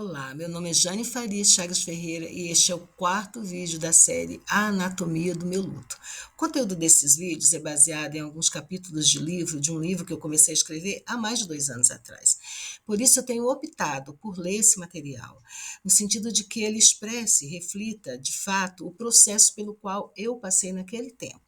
Olá, meu nome é Jane Farias Chagas Ferreira e este é o quarto vídeo da série A Anatomia do Meu Luto. O conteúdo desses vídeos é baseado em alguns capítulos de um livro que eu comecei a escrever há mais de 2 anos atrás. Por isso eu tenho optado por ler esse material, no sentido de que ele expresse e reflita, de fato, o processo pelo qual eu passei naquele tempo.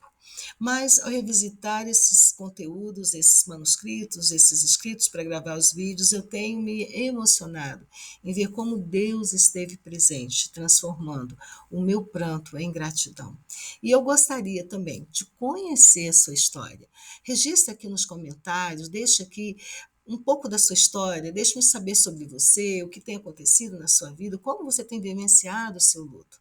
Mas, ao revisitar esses conteúdos, esses manuscritos, esses escritos para gravar os vídeos, eu tenho me emocionado em ver como Deus esteve presente, transformando o meu pranto em gratidão. E eu gostaria também de conhecer a sua história. Registre aqui nos comentários, deixe aqui um pouco da sua história, deixe-me saber sobre você, o que tem acontecido na sua vida, como você tem vivenciado o seu luto,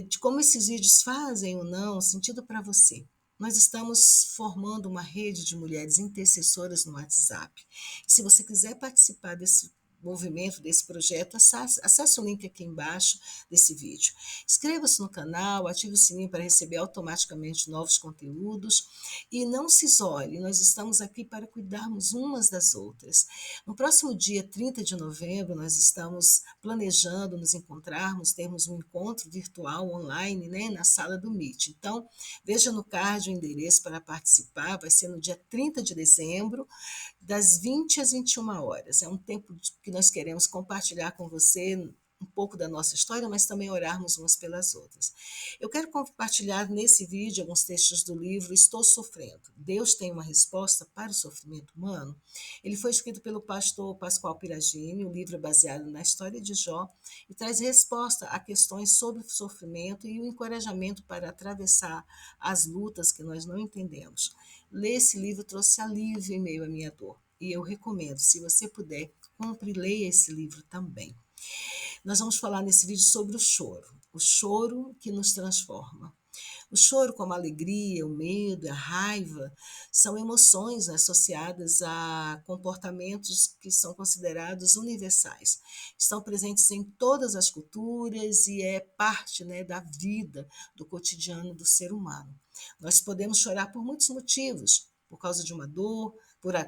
de como esses vídeos fazem ou não sentido para você. Nós estamos formando uma rede de mulheres intercessoras no WhatsApp. Se você quiser participar desse movimento, desse projeto, acesse o link aqui embaixo desse vídeo. Inscreva-se no canal, ative o sininho para receber automaticamente novos conteúdos e não se isole, nós estamos aqui para cuidarmos umas das outras. No próximo dia 30 de novembro, nós estamos planejando nos encontrarmos, termos um encontro virtual online, né, na sala do Meet. Então, veja no card o endereço para participar, vai ser no dia 30 de dezembro, das 20 às 21 horas. É um tempo que nós queremos compartilhar com você um pouco da nossa história, mas também orarmos umas pelas outras. Eu quero compartilhar nesse vídeo alguns textos do livro Estou Sofrendo. Deus tem uma resposta para o sofrimento humano? Ele foi escrito pelo pastor Pascoal Piragini, o livro é baseado na história de Jó e traz resposta a questões sobre o sofrimento e o encorajamento para atravessar as lutas que nós não entendemos. Ler esse livro trouxe alívio em meio à minha dor e eu recomendo, se você puder, compre e leia esse livro também. Nós vamos falar nesse vídeo sobre o choro que nos transforma. O choro, como a alegria, o medo, a raiva, são emoções associadas a comportamentos que são considerados universais. Estão presentes em todas as culturas e é parte, né, da vida, do cotidiano do ser humano. Nós podemos chorar por muitos motivos, por causa de uma dor,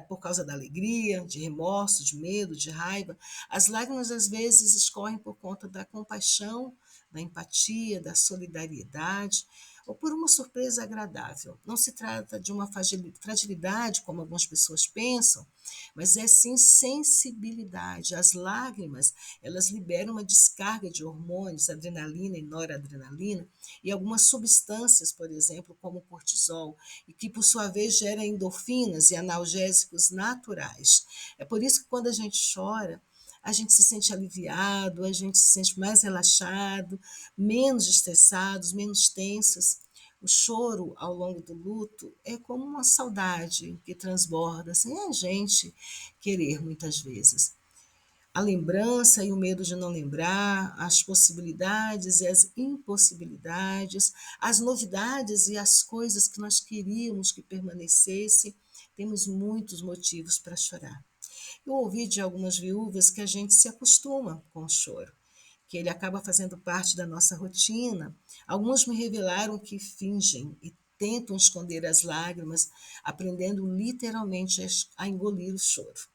por causa da alegria, de remorso, de medo, de raiva. As lágrimas, às vezes, escorrem por conta da compaixão, da empatia, da solidariedade, ou por uma surpresa agradável. Não se trata de uma fragilidade, como algumas pessoas pensam, mas é sim sensibilidade. As lágrimas, elas liberam uma descarga de hormônios, adrenalina e noradrenalina, e algumas substâncias, por exemplo, como o cortisol, e que, por sua vez, gera endorfinas e analgésicos naturais. É por isso que quando a gente chora, a gente se sente aliviado, a gente se sente mais relaxado, menos estressados, menos tensos. O choro ao longo do luto é como uma saudade que transborda, sem a gente querer muitas vezes. A lembrança e o medo de não lembrar, as possibilidades e as impossibilidades, as novidades e as coisas que nós queríamos que permanecesse, temos muitos motivos para chorar. Eu ouvi de algumas viúvas que a gente se acostuma com o choro, que ele acaba fazendo parte da nossa rotina. Alguns me revelaram que fingem e tentam esconder as lágrimas, aprendendo literalmente a engolir o choro.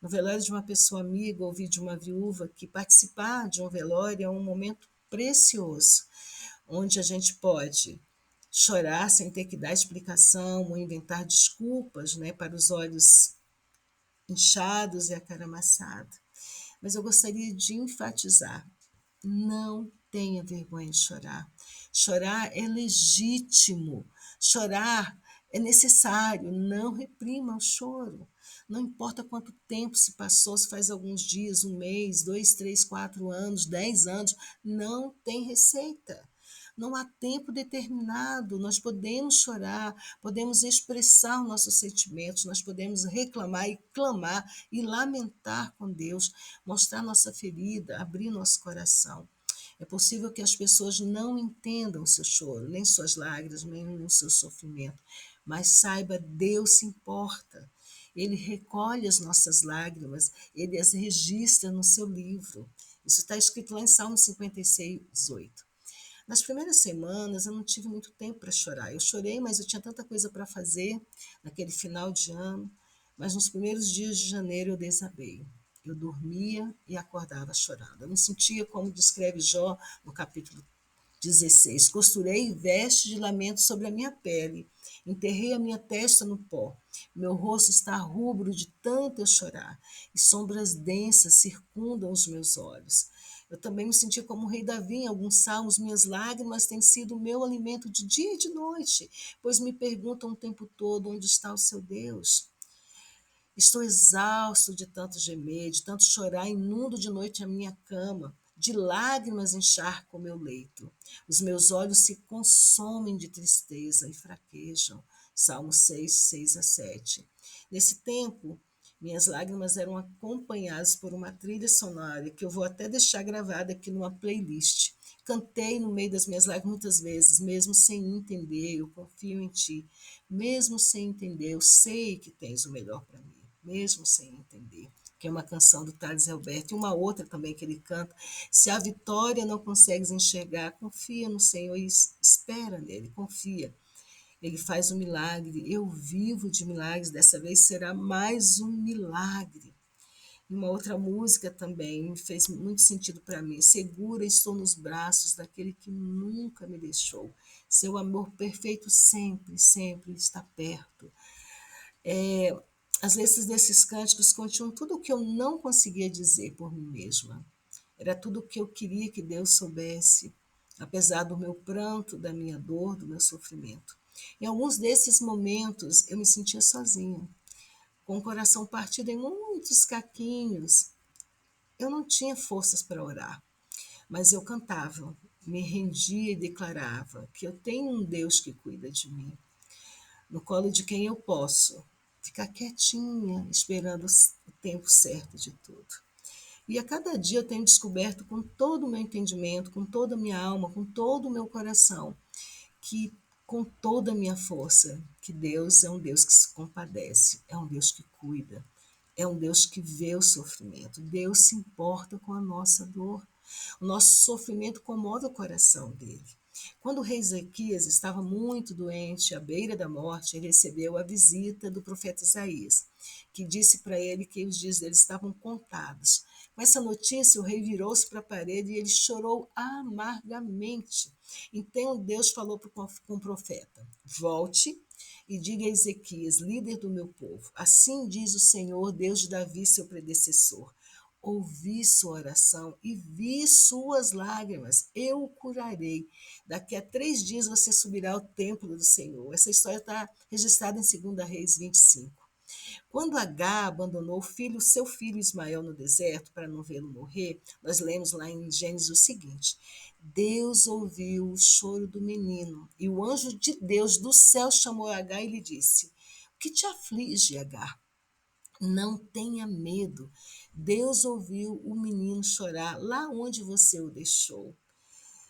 No velório de uma pessoa amiga, ouvi de uma viúva que participar de um velório é um momento precioso, onde a gente pode chorar sem ter que dar explicação ou inventar desculpas, né, para os olhos inchados e a cara amassada. Mas eu gostaria de enfatizar: não tenha vergonha de chorar. Chorar é legítimo. Chorar é necessário. Não reprima o choro. Não importa quanto tempo se passou, se faz alguns dias, um mês, 2, 3, 4 anos, 10 anos, não tem receita. Não há tempo determinado, nós podemos chorar, podemos expressar os nossos sentimentos, nós podemos reclamar e clamar e lamentar com Deus, mostrar nossa ferida, abrir nosso coração. É possível que as pessoas não entendam o seu choro, nem suas lágrimas, nem o seu sofrimento, mas saiba, Deus se importa. Ele recolhe as nossas lágrimas, ele as registra no seu livro. Isso está escrito lá em Salmo 56, 18. Nas primeiras semanas eu não tive muito tempo para chorar. Eu chorei, mas eu tinha tanta coisa para fazer naquele final de ano. Mas nos primeiros dias de janeiro eu desabei. Eu dormia e acordava chorando. Eu me sentia como descreve Jó no capítulo 16. Costurei veste de lamento sobre a minha pele, enterrei a minha testa no pó. Meu rosto está rubro de tanto eu chorar, e sombras densas circundam os meus olhos. Eu também me senti como o rei Davi em alguns salmos, minhas lágrimas têm sido o meu alimento de dia e de noite, pois me perguntam o tempo todo onde está o seu Deus. Estou exausto de tanto gemer, de tanto chorar, inundo de noite a minha cama, de lágrimas encharco o meu leito. Os meus olhos se consomem de tristeza e fraquejam. Salmo 6, 6 a 7. Nesse tempo, minhas lágrimas eram acompanhadas por uma trilha sonora que eu vou até deixar gravada aqui numa playlist. Cantei no meio das minhas lágrimas muitas vezes, mesmo sem entender, eu confio em ti. Mesmo sem entender, eu sei que tens o melhor para mim, mesmo sem entender. Que é uma canção do Thales Roberto, e uma outra também que ele canta. Se a vitória não consegues enxergar, confia no Senhor e espera nele, confia. Ele faz um milagre, eu vivo de milagres, dessa vez será mais um milagre. E uma outra música também me fez muito sentido para mim. Segura estou nos braços daquele que nunca me deixou. Seu amor perfeito sempre, sempre está perto. As letras desses cânticos continham tudo o que eu não conseguia dizer por mim mesma. Era tudo o que eu queria que Deus soubesse, apesar do meu pranto, da minha dor, do meu sofrimento. Em alguns desses momentos eu me sentia sozinha, com o coração partido em muitos caquinhos. Eu não tinha forças para orar, mas eu cantava, me rendia e declarava que eu tenho um Deus que cuida de mim, no colo de quem eu posso ficar quietinha, esperando o tempo certo de tudo. E a cada dia eu tenho descoberto com todo o meu entendimento, com toda a minha alma, com todo o meu coração, que com toda a minha força, que Deus é um Deus que se compadece, é um Deus que cuida, é um Deus que vê o sofrimento. Deus se importa com a nossa dor. O nosso sofrimento comove o coração dele. Quando o rei Ezequias estava muito doente, à beira da morte, ele recebeu a visita do profeta Isaías, que disse para ele que os dias dele estavam contados. Com essa notícia, o rei virou-se para a parede e ele chorou amargamente. Então Deus falou com o profeta: volte e diga a Ezequias, líder do meu povo: assim diz o Senhor, Deus de Davi, seu predecessor: ouvi sua oração e vi suas lágrimas, eu o curarei. Daqui a 3 dias você subirá ao templo do Senhor. Essa história está registrada em 2 Reis 25. Quando Agar abandonou seu filho Ismael no deserto para não vê-lo morrer, nós lemos lá em Gênesis o seguinte: Deus ouviu o choro do menino e o anjo de Deus do céu chamou Agar e lhe disse: o que te aflige, Agar? Não tenha medo. Deus ouviu o menino chorar lá onde você o deixou.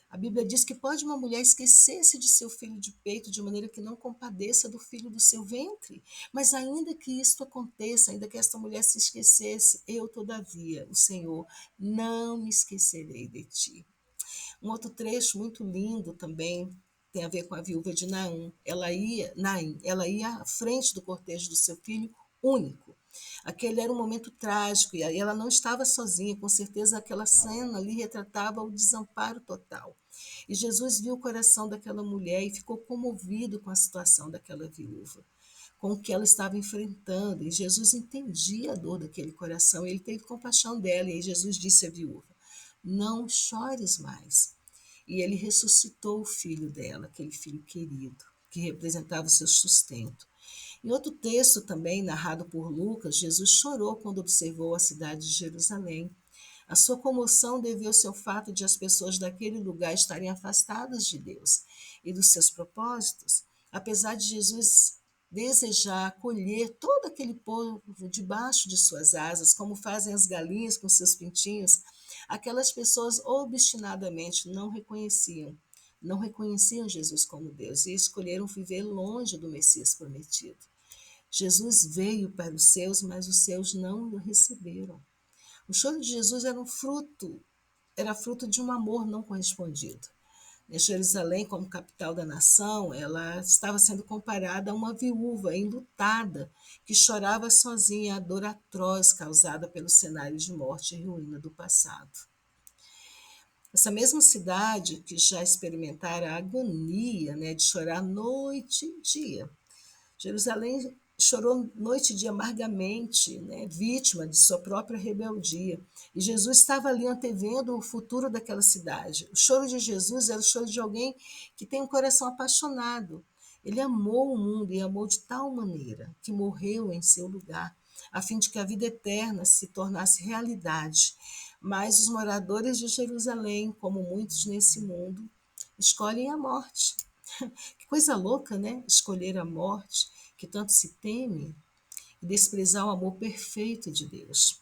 A Bíblia diz que pode uma mulher esquecer-se de seu filho de peito de maneira que não compadeça do filho do seu ventre. Mas ainda que isto aconteça, ainda que esta mulher se esquecesse, eu, todavia, o Senhor, não me esquecerei de ti. Um outro trecho muito lindo também tem a ver com a viúva de Naim, ela ia à frente do cortejo do seu filho único. Aquele era um momento trágico e ela não estava sozinha, com certeza aquela cena ali retratava o desamparo total. E Jesus viu o coração daquela mulher e ficou comovido com a situação daquela viúva, com o que ela estava enfrentando. E Jesus entendia a dor daquele coração, e ele teve compaixão dela. E aí Jesus disse à viúva: não chores mais. E ele ressuscitou o filho dela, aquele filho querido, que representava o seu sustento. Em outro texto também, narrado por Lucas, Jesus chorou quando observou a cidade de Jerusalém. A sua comoção deveu-se ao fato de as pessoas daquele lugar estarem afastadas de Deus e dos seus propósitos. Apesar de Jesus desejar acolher todo aquele povo debaixo de suas asas, como fazem as galinhas com seus pintinhos, aquelas pessoas obstinadamente não reconheciam Jesus como Deus e escolheram viver longe do Messias prometido. Jesus veio para os seus, mas os seus não o receberam. O choro de Jesus era fruto de um amor não correspondido. Jerusalém, como capital da nação, ela estava sendo comparada a uma viúva enlutada que chorava sozinha a dor atroz causada pelo cenário de morte e ruína do passado. Essa mesma cidade que já experimentara a agonia, né, de chorar noite e dia. Jerusalém chorou noite e dia amargamente, né, vítima de sua própria rebeldia. E Jesus estava ali antevendo o futuro daquela cidade. O choro de Jesus era o choro de alguém que tem um coração apaixonado. Ele amou o mundo e amou de tal maneira que morreu em seu lugar, a fim de que a vida eterna se tornasse realidade. Mas os moradores de Jerusalém, como muitos nesse mundo, escolhem a morte. Que coisa louca, né? Escolher a morte, que tanto se teme, e desprezar o amor perfeito de Deus.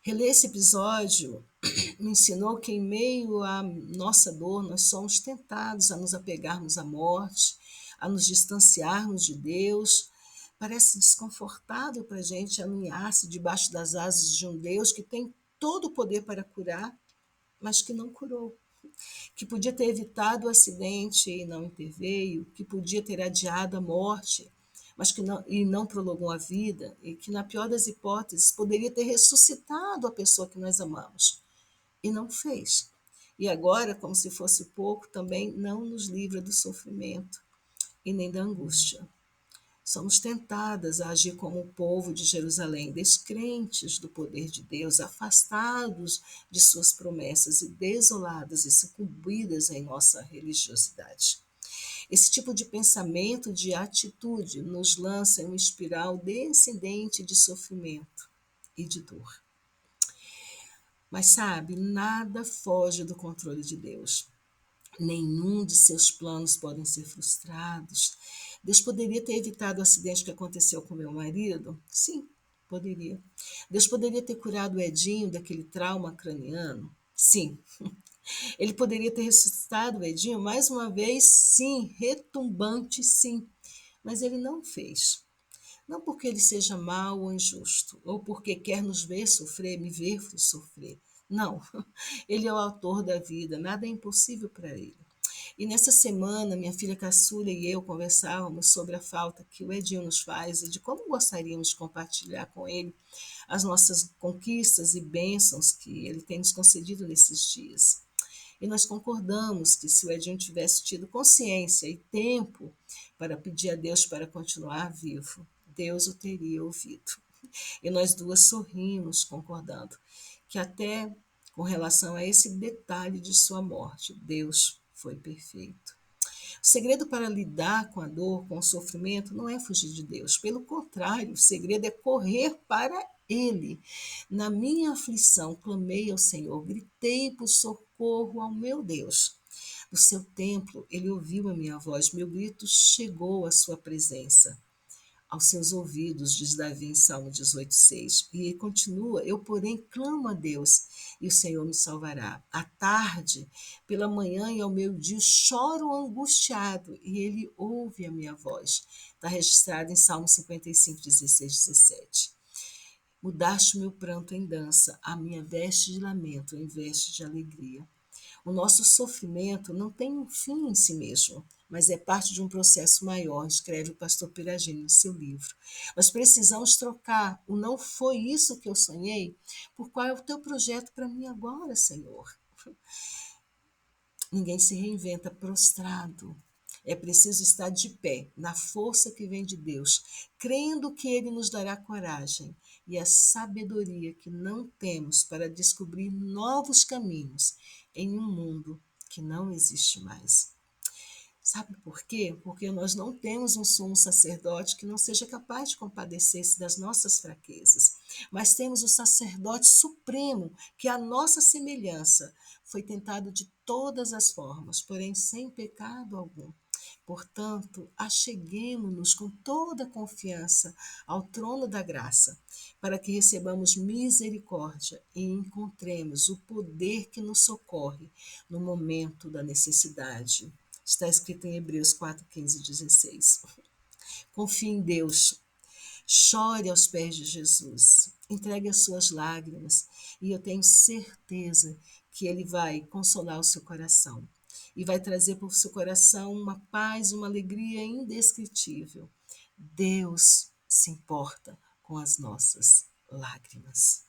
Reler esse episódio me ensinou que, em meio à nossa dor, nós somos tentados a nos apegarmos à morte, a nos distanciarmos de Deus. Parece desconfortável para a gente aninhar-se debaixo das asas de um Deus que tem todo o poder para curar, mas que não curou. Que podia ter evitado o acidente e não interveio, que podia ter adiado a morte, mas que não prolongou a vida, e que, na pior das hipóteses, poderia ter ressuscitado a pessoa que nós amamos, e não fez. E agora, como se fosse pouco, também não nos livra do sofrimento e nem da angústia. Somos tentadas a agir como o povo de Jerusalém, descrentes do poder de Deus, afastados de suas promessas e desoladas e sucumbidas em nossa religiosidade. Esse tipo de pensamento, de atitude, nos lança em uma espiral descendente de sofrimento e de dor. Mas sabe, nada foge do controle de Deus. Nenhum de seus planos podem ser frustrados. Deus poderia ter evitado o acidente que aconteceu com meu marido? Sim, poderia. Deus poderia ter curado o Edinho daquele trauma craniano? Sim. Ele poderia ter ressuscitado o Edinho mais uma vez? Sim, retumbante, sim. Mas ele não fez. Não porque ele seja mau ou injusto, ou porque quer nos ver sofrer, me ver sofrer. Não, ele é o autor da vida, nada é impossível para ele. E nessa semana, minha filha caçula e eu conversávamos sobre a falta que o Edinho nos faz e de como gostaríamos de compartilhar com ele as nossas conquistas e bênçãos que ele tem nos concedido nesses dias. E nós concordamos que se o Edinho tivesse tido consciência e tempo para pedir a Deus para continuar vivo, Deus o teria ouvido. E nós duas sorrimos, concordando que até com relação a esse detalhe de sua morte, Deus foi perfeito. O segredo para lidar com a dor, com o sofrimento, não é fugir de Deus. Pelo contrário, o segredo é correr para Ele. Na minha aflição, clamei ao Senhor, gritei por socorro ao meu Deus. No seu templo, ele ouviu a minha voz, meu grito chegou à sua presença aos seus ouvidos, diz Davi em Salmo 18,6. E ele continua: eu, porém, clamo a Deus, e o Senhor me salvará. À tarde, pela manhã e ao meio-dia, choro angustiado, e ele ouve a minha voz. Está registrado em Salmo 55, 16, 17. Mudaste o meu pranto em dança, a minha veste de lamento em veste de alegria. O nosso sofrimento não tem um fim em si mesmo, mas é parte de um processo maior, escreve o pastor Piragini no seu livro. Nós precisamos trocar o não foi isso que eu sonhei por qual é o teu projeto para mim agora, Senhor. Ninguém se reinventa prostrado. É preciso estar de pé, na força que vem de Deus, crendo que Ele nos dará coragem e a sabedoria que não temos para descobrir novos caminhos em um mundo que não existe mais. Sabe por quê? Porque nós não temos um sumo sacerdote que não seja capaz de compadecer-se das nossas fraquezas, mas temos o sacerdote supremo, que é a nossa semelhança, foi tentado de todas as formas, porém sem pecado algum. Portanto, acheguemo-nos com toda confiança ao trono da graça, para que recebamos misericórdia e encontremos o poder que nos socorre no momento da necessidade. Está escrito em Hebreus 4, 15 e 16. Confie em Deus. Chore aos pés de Jesus. Entregue as suas lágrimas. E eu tenho certeza que Ele vai consolar o seu coração. e vai trazer para o seu coração uma paz, uma alegria indescritível. Deus se importa com as nossas lágrimas.